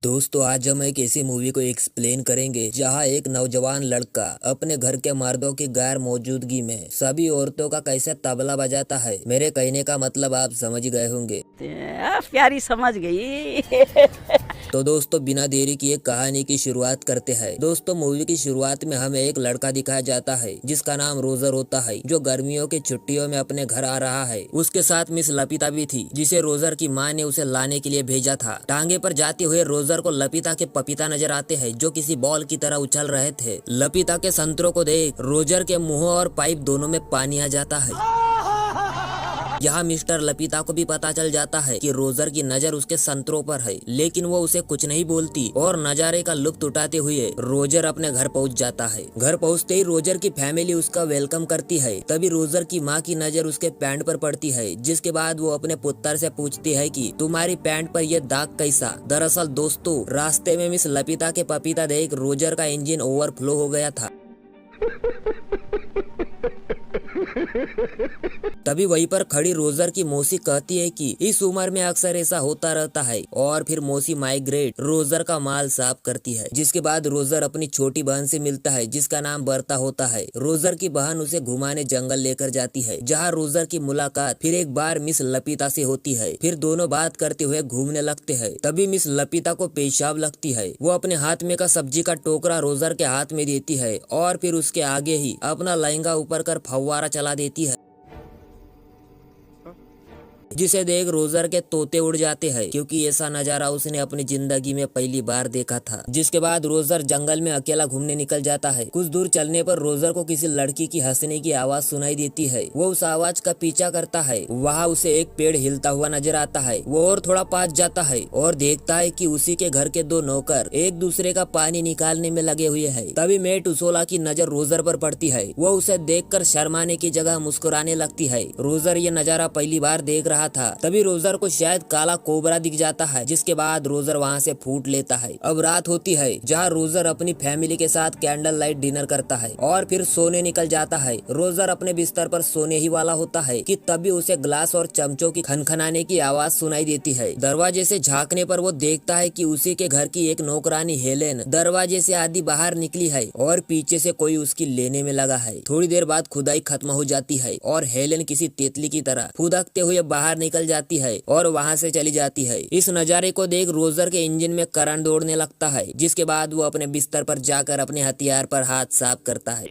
दोस्तों आज हम एक ऐसी मूवी को एक्सप्लेन करेंगे जहां एक नौजवान लड़का अपने घर के मर्दों की गैर मौजूदगी में सभी औरतों का कैसे तबला बजाता है। मेरे कहने का मतलब आप समझ गए होंगे। प्यारी समझ गई। तो दोस्तों बिना देरी किए कहानी की शुरुआत करते हैं। दोस्तों मूवी की शुरुआत में हमें एक लड़का दिखाया जाता है जिसका नाम रोजर होता है, जो गर्मियों की छुट्टियों में अपने घर आ रहा है। उसके साथ मिस लपिता भी थी जिसे रोजर की माँ ने उसे लाने के लिए भेजा था। टांगे पर जाते हुए रोजर को लपिता के पपीता नजर आते हैं जो किसी बॉल की तरह उछल रहे थे। लपिता के संतरों को देख रोजर के मुंह और पाइप दोनों में पानी आ जाता है। यहाँ मिस्टर लपिता को भी पता चल जाता है कि रोजर की नजर उसके संतरों पर है, लेकिन वो उसे कुछ नहीं बोलती और नजारे का लुत्फ उठाते हुए रोजर अपने घर पहुँच जाता है। घर पहुँचते ही रोजर की फैमिली उसका वेलकम करती है। तभी रोजर की माँ की नजर उसके पैंट पर पड़ती है, जिसके बाद वो अपने पुत्र से पूछती है कि तुम्हारी पैंट पर ये दाग कैसा। दरअसल दोस्तों रास्ते में मिस लपिता के पपीता देख रोजर का इंजन ओवरफ्लो हो गया था। तभी वहीं पर खड़ी रोजर की मौसी कहती है कि इस उम्र में अक्सर ऐसा होता रहता है, और फिर मौसी माइग्रेट रोजर का माल साफ करती है। जिसके बाद रोजर अपनी छोटी बहन से मिलता है जिसका नाम बर्ता होता है। रोजर की बहन उसे घुमाने जंगल लेकर जाती है, जहाँ रोजर की मुलाकात फिर एक बार मिस लपिता से होती है। फिर दोनों बात करते हुए घूमने लगते हैं। तभी मिस लपिता को पेशाब लगती है। वो अपने हाथ में का सब्जी का टोकरा रोजर के हाथ में देती है और फिर उसके आगे ही अपना लहंगा ऊपर कर फव्वारा चला देती है, जिसे देख रोजर के तोते उड़ जाते हैं, क्योंकि ऐसा नजारा उसने अपनी जिंदगी में पहली बार देखा था। जिसके बाद रोजर जंगल में अकेला घूमने निकल जाता है। कुछ दूर चलने पर रोजर को किसी लड़की की हंसने की आवाज सुनाई देती है। वो उस आवाज का पीछा करता है। वहाँ उसे एक पेड़ हिलता हुआ नजर आता है। वो और थोड़ा पास जाता है और देखता है कि उसी के घर के दो नौकर एक दूसरे का पानी निकालने में लगे हुए है। तभी मेट उसोला की नजर रोजर पर पड़ती है। वो उसे देखकर शर्माने की जगह मुस्कुराने लगती है। रोजर ये नजारा पहली बार देख रहा था। तभी रोजर को शायद काला कोबरा दिख जाता है, जिसके बाद रोजर वहाँ से फूट लेता है। अब रात होती है, जहाँ रोजर अपनी फैमिली के साथ कैंडल लाइट डिनर करता है और फिर सोने निकल जाता है। रोजर अपने बिस्तर पर सोने ही वाला होता है कि तभी उसे ग्लास और चमचों की खनखनाने की आवाज सुनाई देती है। दरवाजे से झांकने पर वो देखता है कि उसी के घर की एक नौकरानी हेलेन दरवाजे से आधी बाहर निकली है और पीछे से कोई उसकी लेने में लगा है। थोड़ी देर बाद खुदाई खत्म हो जाती है और हेलेन किसी तेतली की तरह फुदकते हुए बाहर निकल जाती है और वहां से चली जाती है। इस नजारे को देख रोजर के इंजन में करंट दौड़ने लगता है, जिसके बाद वो अपने बिस्तर पर जाकर अपने हथियार पर हाथ साफ करता है।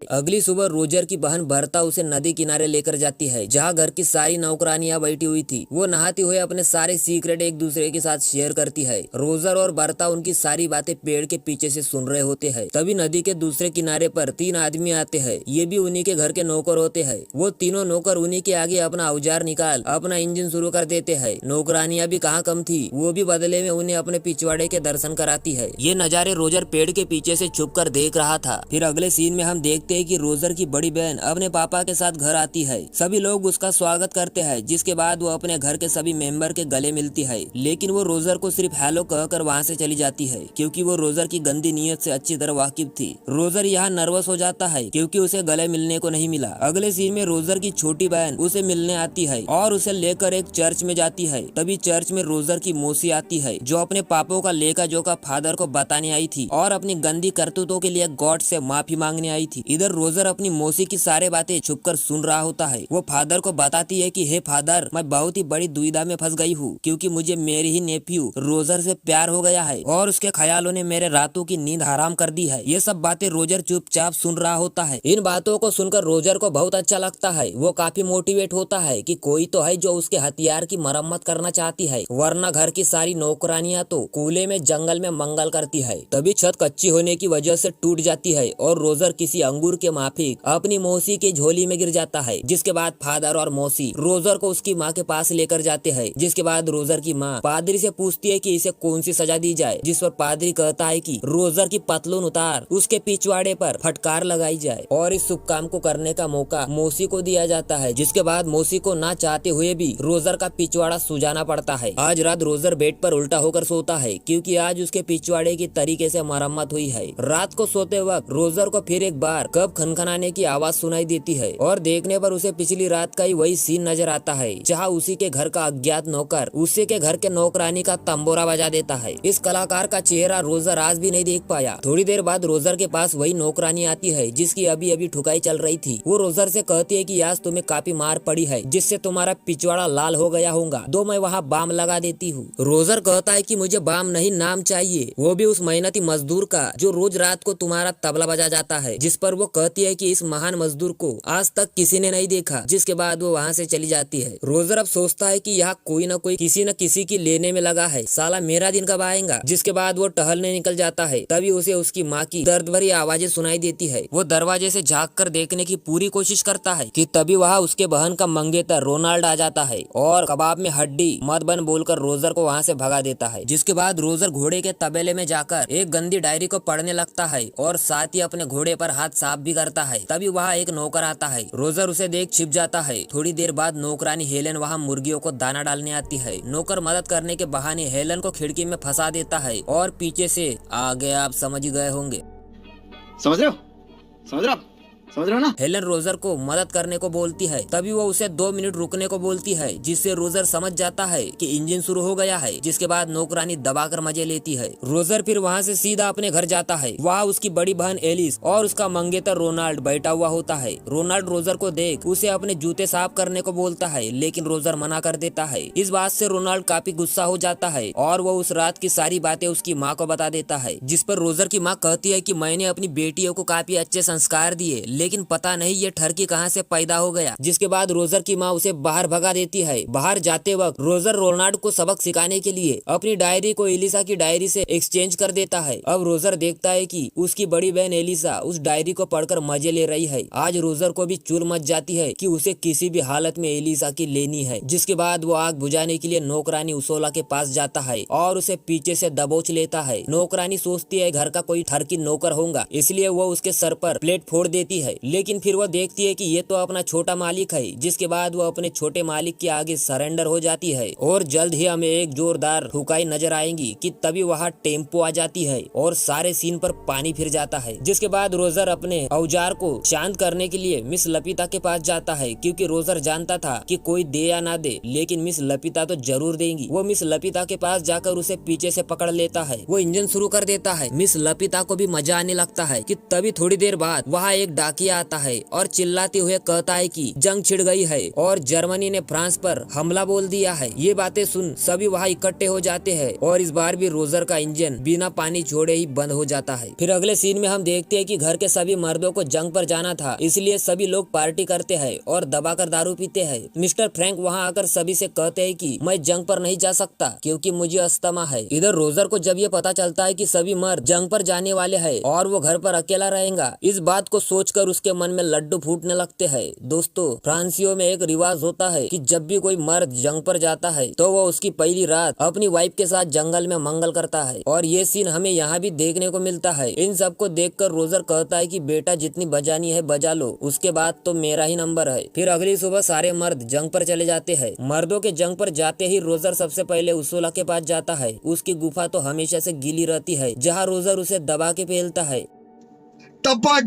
अगली सुबह रोजर की बहन बर्ता उसे नदी किनारे लेकर जाती है, जहाँ घर की सारी नौकरानियां बैठी हुई थी। वो नहाते हुए अपने सारे सीक्रेट एक दूसरे के साथ शेयर करती है। रोजर और बर्ता उनकी सारी बातें पेड़ के पीछे से सुन रहे होते हैं। तभी नदी के दूसरे किनारे पर तीन आदमी आते हैं। ये भी उन्हीं के घर के नौकर होते हैं। वो तीनों नौकर उन्हीं के आगे अपना औजार निकाल अपना इंजन शुरू कर देते हैं। नौकरानियां भी कहाँ कम थी, वो भी बदले में उन्हें अपने पिछवाड़े के दर्शन कराती है। ये नजारे रोजर पेड़ के पीछे से छुपकर देख रहा था। फिर अगले सीन में हम देखते हैं कि रोजर की बड़ी बहन अपने पापा के साथ घर आती है। सभी लोग उसका स्वागत करते हैं, जिसके बाद वो अपने घर के सभी मेंबर के गले मिलती है। लेकिन वो रोजर को सिर्फ हेलो कहकर वहाँ से चली जाती है, क्योंकि वो रोजर की गंदी नीयत से अच्छी तरह वाकिफ थी। रोजर यहाँ नर्वस हो जाता है क्योंकि उसे गले मिलने को नहीं मिला। अगले सीन में रोजर की छोटी बहन उसे मिलने आती है और उसे लेकर एक चर्च में जाती है। तभी चर्च में रोजर की मौसी आती है, जो अपने पापों का लेखा जोखा फादर को बताने आई थी और अपनी गंदी करतूतों के लिए गॉड से माफी मांगने आई थी। इधर रोजर अपनी मौसी की सारे बातें छुपकर सुन रहा होता है। वो फादर को बताती है कि हे फादर, मैं बहुत ही बड़ी दुविधा में फंस गई हूँ, क्योंकि मुझे मेरे ही नेफ्यू रोजर से प्यार हो गया है और उसके ख्यालों ने मेरे रातों की नींद हराम कर दी है। ये सब बातें रोजर चुपचाप सुन रहा होता है। इन बातों को सुनकर रोजर को बहुत अच्छा लगता है। वो काफी मोटिवेट होता है कि कोई तो है जो उसके हथियार की मरम्मत करना चाहती है, वरना घर की सारी नौकरानियां तो कूले में जंगल में मंगल करती है। तभी छत कच्ची होने की वजह से टूट जाती है और रोजर किसी अंगूर के माफिक अपनी मौसी की झोली में गिर जाता है। जिसके बाद फादर और मौसी रोजर को उसकी माँ के पास लेकर जाते हैं। जिसके बाद रोजर की माँ पादरी से पूछती है कि इसे कौन सी सजा दी जाए, जिस पर पादरी कहता है कि रोजर की पतलून उतार उसके पिछवाड़े पर फटकार लगाई जाए और इस शुभ काम को करने का मौका मौसी को दिया जाता है। जिसके बाद मौसी को ना चाहते हुए भी रोजर का पिछवाड़ा सुझाना पड़ता है। आज रात रोजर बेड पर उल्टा होकर सोता है क्योंकि आज उसके पिछवाड़े की तरीके से मरम्मत हुई है। रात को सोते वक्त रोजर को फिर एक बार कप खनखनाने की आवाज सुनाई देती है और देखने पर उसे पिछली रात का ही वही सीन नजर आता है जहाँ उसी के घर का अज्ञात नौकर उसी के घर के नौकरानी का तंबोरा बजा देता है। इस कलाकार का चेहरा रोजर आज भी नहीं देख पाया। थोड़ी देर बाद रोजर के पास वही नौकरानी आती है जिसकी अभी अभी ठुकाई चल रही थी। वो रोजर से कहती है कि आज तुम्हें काफी मार पड़ी है जिससे तुम्हारा पिछवाड़ा लाल हो गया होगा, दो मैं वहाँ बाम लगा देती हूँ। रोजर कहता है कि मुझे बाम नहीं नाम चाहिए, वो भी उस मेहनती मजदूर का जो रोज रात को तुम्हारा तबला बजा जाता है। जिस पर वो कहती है कि इस महान मजदूर को आज तक किसी ने नहीं देखा। जिसके बाद वो वहाँ से चली जाती है। रोजर अब सोचता है कि यहाँ कोई न कोई किसी न किसी की लेने में लगा है, साला मेरा दिन कब आएगा। जिसके बाद वो टहलने निकल जाता है। तभी उसे उसकी माँ की दर्द भरी आवाजें सुनाई देती है। वो दरवाजे से झांक कर देखने की पूरी कोशिश करता है कि तभी वहाँ उसके बहन का मंगेतर रोनाल्ड आ जाता है और कबाब में हड्डी मत बन बोलकर रोजर को वहाँ से भगा देता है। जिसके बाद रोजर घोड़े के तबेले में जाकर एक गंदी डायरी को पढ़ने लगता है और साथ ही अपने घोड़े पर हाथ साफ भी करता है। तभी वहाँ एक नौकर आता है। रोजर उसे देख छिप जाता है। थोड़ी देर बाद नौकरानी हेलन वहाँ मुर्गियों को दाना डालने आती है। नौकर मदद करने के बहाने हेलन को खिड़की में फंसा देता है और पीछे से आगे आप समझ ही गए होंगे। समझ रहे हो? समझ रहे हो ना? हेलन रोजर को मदद करने को बोलती है। तभी वो उसे 2 मिनट रुकने को बोलती है जिससे रोजर समझ जाता है कि इंजन शुरू हो गया है। जिसके बाद नौकरानी दबाकर मजे लेती है। रोजर फिर वहाँ से सीधा अपने घर जाता है। वहाँ उसकी बड़ी बहन एलिस और उसका मंगेतर रोनाल्ड बैठा हुआ होता है। रोनाल्ड रोजर को देख उसे अपने जूते साफ करने को बोलता है लेकिन रोजर मना कर देता है। इस बात से रोनाल्ड काफी गुस्सा हो जाता है और वो उस रात की सारी बातें उसकी माँ को बता देता है। जिस पर रोजर की माँ कहती है कि मैंने अपनी बेटियों को काफी अच्छे संस्कार दिए लेकिन पता नहीं ये ठरकी कहाँ से पैदा हो गया। जिसके बाद रोजर की माँ उसे बाहर भगा देती है। बाहर जाते वक्त रोजर रोनाल्ड को सबक सिखाने के लिए अपनी डायरी को एलिसा की डायरी से एक्सचेंज कर देता है। अब रोजर देखता है कि उसकी बड़ी बहन एलिसा उस डायरी को पढ़कर मजे ले रही है। आज रोजर को भी चुल मच जाती है कि उसे किसी भी हालत में एलिसा की लेनी है। जिसके बाद वो आग बुझाने के लिए नौकरानी उसोला के पास जाता है और उसे पीछे से दबोच लेता है। नौकरानी सोचती है घर का कोई ठरकी नौकर होगा इसलिए वो उसके सर पर प्लेट फोड़ देती है लेकिन फिर वो देखती है कि ये तो अपना छोटा मालिक है। जिसके बाद वो अपने छोटे मालिक के आगे सरेंडर हो जाती है और जल्द ही हमें एक जोरदार ठुकाई नजर आएगी कि तभी वहाँ टेम्पो आ जाती है और सारे सीन पर पानी फिर जाता है। जिसके बाद रोजर अपने औजार को शांत करने के लिए मिस लपिता के पास जाता है क्योंकि रोजर जानता था कि कोई दे या ना दे लेकिन मिस लपिता तो जरूर देंगी। वो मिस लपिता के पास जाकर उसे पीछे से पकड़ लेता है। वो इंजन शुरू कर देता है। मिस लपिता को भी मजा आने लगता है कि तभी थोड़ी देर बाद वहाँ एक डाकिया आता है और चिल्लाते हुए कहता है कि जंग छिड़ गई है और जर्मनी ने फ्रांस पर हमला बोल दिया है। ये बातें सुन सभी वहाँ इकट्ठे हो जाते हैं और इस बार भी रोजर का इंजन बिना पानी छोड़े ही बंद हो जाता है। फिर अगले सीन में हम देखते हैं कि घर के सभी मर्दों को जंग पर जाना था इसलिए सभी लोग पार्टी करते हैं और दबाकर दारू पीते हैं। मिस्टर फ्रैंक वहाँ आकर सभी से कहते हैं कि मैं जंग पर नहीं जा सकता क्योंकि मुझे अस्थमा है। इधर रोजर को जब ये पता चलता है कि सभी मर्द जंग पर जाने वाले हैं और वो घर पर अकेला रहेगा, इस बात को सोचकर उसके मन में लड्डू फूटने लगते हैं। दोस्तों, फ्रांसियों में एक रिवाज होता है कि जब भी कोई मर्द जंग पर जाता है तो वो उसकी पहली रात अपनी वाइफ के साथ जंगल में मंगल करता है और ये सीन हमें यहाँ भी देखने को मिलता है। इन सब को देखकर रोजर कहता है कि बेटा जितनी बजानी है बजा लो, उसके बाद तो मेरा ही नंबर है। फिर अगली सुबह सारे मर्द जंग पर चले जाते हैं। मर्दों के जंग पर जाते ही रोजर सबसे पहले उसोला के पास जाता है। उसकी गुफा तो हमेशा से गीली रहती है जहाँ रोजर उसे दबा के फेलता है। टपा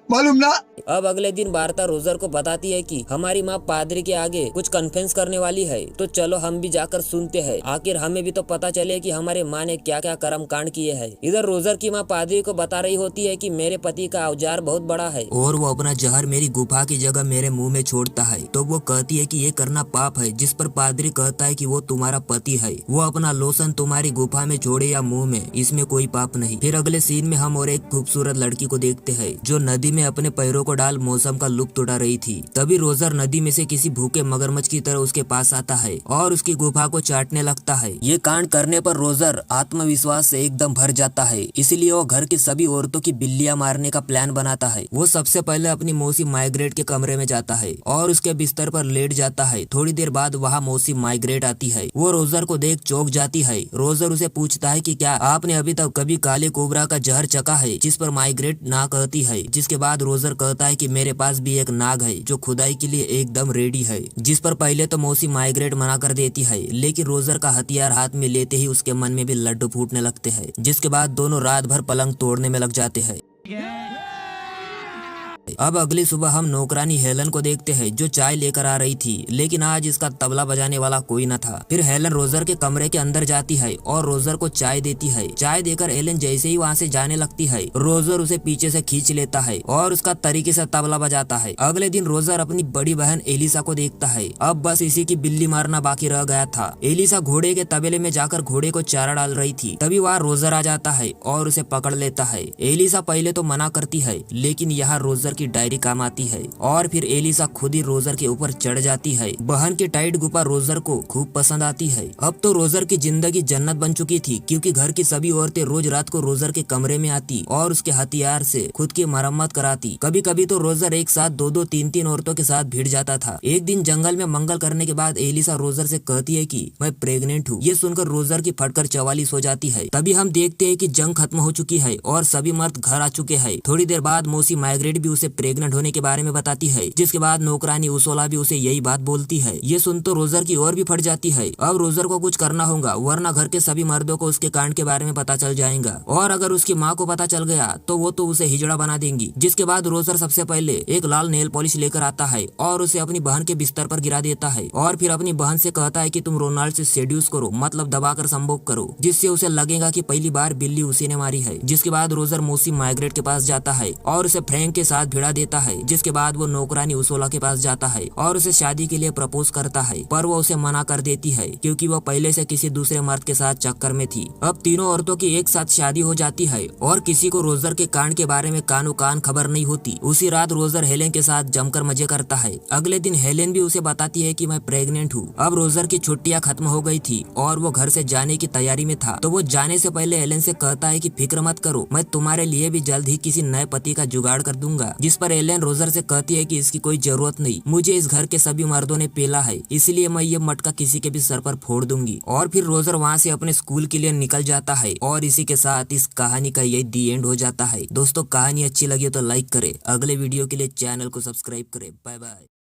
मालूम ना। अब अगले दिन वार्ता रोजर को बताती है कि हमारी माँ पादरी के आगे कुछ कन्फ्रेंस करने वाली है तो चलो हम भी जाकर सुनते हैं, आखिर हमें भी तो पता चले कि हमारे माँ ने क्या क्या कर्म कांड किए हैं। इधर रोजर की माँ पादरी को बता रही होती है कि मेरे पति का औजार बहुत बड़ा है और वो अपना जहर मेरी गुफा की जगह मेरे मुँह में छोड़ता है। तो वो कहती है कि ये करना पाप है। जिस पर पादरी कहता है कि वो तुम्हारा पति है, वो अपना लोशन तुम्हारी गुफा में छोड़े या मुँह में, इसमें कोई पाप नहीं। फिर अगले सीन में हम और एक खूबसूरत लड़की को देखते हैं जो नदी में अपने पैरों को डाल मौसम का लुत्फ उठा रही थी। तभी रोजर नदी में से किसी भूखे मगरमच्छ की तरह उसके पास आता है और उसकी गुफा को चाटने लगता है। ये कांड करने पर रोजर आत्मविश्वास से एकदम भर जाता है, इसलिए वो घर की सभी औरतों की बिल्लियां मारने का प्लान बनाता है। वो सबसे पहले अपनी मौसी माइग्रेट के कमरे में जाता है और उसके बिस्तर पर लेट जाता है। थोड़ी देर बाद वहाँ मौसी माइग्रेट आती है। वो रोजर को देख चौंक जाती है। रोजर उसे पूछता है कि क्या आपने अभी तक कभी काले कोबरा का जहर चखा है, जिस पर माइग्रेट ना कहती है। जिसके बाद रोजर कहता है कि मेरे पास भी एक नाग है जो खुदाई के लिए एकदम रेडी है, जिस पर पहले तो मौसी माइग्रेट मना कर देती है, लेकिन रोजर का हथियार हाथ में लेते ही उसके मन में भी लड्डू फूटने लगते हैं, जिसके बाद दोनों रात भर पलंग तोड़ने में लग जाते हैं। अब अगली सुबह हम नौकरानी हेलन को देखते हैं जो चाय लेकर आ रही थी, लेकिन आज इसका तबला बजाने वाला कोई न था। फिर हेलन रोजर के कमरे के अंदर जाती है और रोजर को चाय देती है। चाय देकर हेलन जैसे ही वहाँ से जाने लगती है, रोजर उसे पीछे से खींच लेता है और उसका तरीके से तबला बजाता है। अगले दिन रोजर अपनी बड़ी बहन एलिसा को देखता है। अब बस इसी की बिल्ली मारना बाकी रह गया था। एलिसा घोड़े के तबेले में जाकर घोड़े को चारा डाल रही थी, तभी वहाँ रोजर आ जाता है और उसे पकड़ लेता है। एलिसा पहले तो मना करती है, लेकिन यहाँ रोजर की डायरी काम आती है और फिर एलिसा खुद ही रोजर के ऊपर चढ़ जाती है। बहन की टाइट गुफा रोजर को खूब पसंद आती है। अब तो रोजर की जिंदगी जन्नत बन चुकी थी, क्योंकि घर की सभी औरतें रोज रात को रोजर के कमरे में आती और उसके हथियार से खुद की मरम्मत कराती। कभी कभी तो रोजर एक साथ दो तीन औरतों के साथ भिड़ जाता था। एक दिन जंगल में मंगल करने के बाद एलिसा रोजर से कहती है कि मैं प्रेग्नेंट हूँ। ये सुनकर रोजर की फटकर 44 हो जाती है। तभी हम देखते हैं कि जंग खत्म हो चुकी है और सभी मर्द घर आ चुके हैं। थोड़ी देर बाद मौसी माइग्रेट भी उसे प्रेग्नेंट होने के बारे में बताती है, जिसके बाद नौकरानी उसोला भी उसे यही बात बोलती है। ये सुन तो रोजर की और भी फट जाती है। अब रोजर को कुछ करना होगा, वरना घर के सभी मर्दों को उसके कांड के बारे में पता चल जाएगा, और अगर उसकी माँ को पता चल गया तो वो तो उसे हिजड़ा बना देंगी। जिसके बाद रोजर सबसे पहले एक लाल नेल पॉलिश लेकर आता है और उसे अपनी बहन के बिस्तर पर गिरा देता है और फिर अपनी बहन से कहता है कि तुम रोनाल्ड से सेड्यूस करो, मतलब दबाकर संभोग करो, जिससे उसे लगेगा कि पहली बार बिल्ली उसी ने मारी है। जिसके बाद रोजर मौसी माइग्रेट के पास जाता है और उसे फ्रैंक के साथ भिड़ा देता है। जिसके बाद वो नौकरानी उसोला के पास जाता है और उसे शादी के लिए प्रपोज करता है, पर वो उसे मना कर देती है क्योंकि वो पहले से किसी दूसरे मर्द के साथ चक्कर में थी। अब तीनों औरतों की एक साथ शादी हो जाती है और किसी को रोजर के कांड के बारे में कानो कान खबर नहीं होती। उसी रात रोजर हेलेन के साथ जमकर मजे करता है। अगले दिन हेलेन भी उसे बताती है कि मैं प्रेग्नेंट हूँ। अब रोजर की छुट्टियां खत्म हो गई थी और वो घर से जाने की तैयारी में था, तो वो जाने से पहले हेलेन से कहता है कि फिक्र मत करो, मैं तुम्हारे लिए भी जल्द ही किसी नए पति का जुगाड़ कर दूंगा। जिस पर हेलेन रोजर से कहती है कि इसकी कोई जरूरत नहीं, मुझे इस घर के सभी मर्दों ने पेला है, इसलिए मैं ये मटका किसी के भी सर पर फोड़ दूंगी। और फिर रोजर वहाँ से अपने स्कूल के लिए निकल जाता है और इसी के साथ इस कहानी का यही दी एंड हो जाता है। दोस्तों, कहानी अच्छी लगी हो तो लाइक करें, अगले वीडियो के लिए चैनल को सब्सक्राइब करें। Bye bye.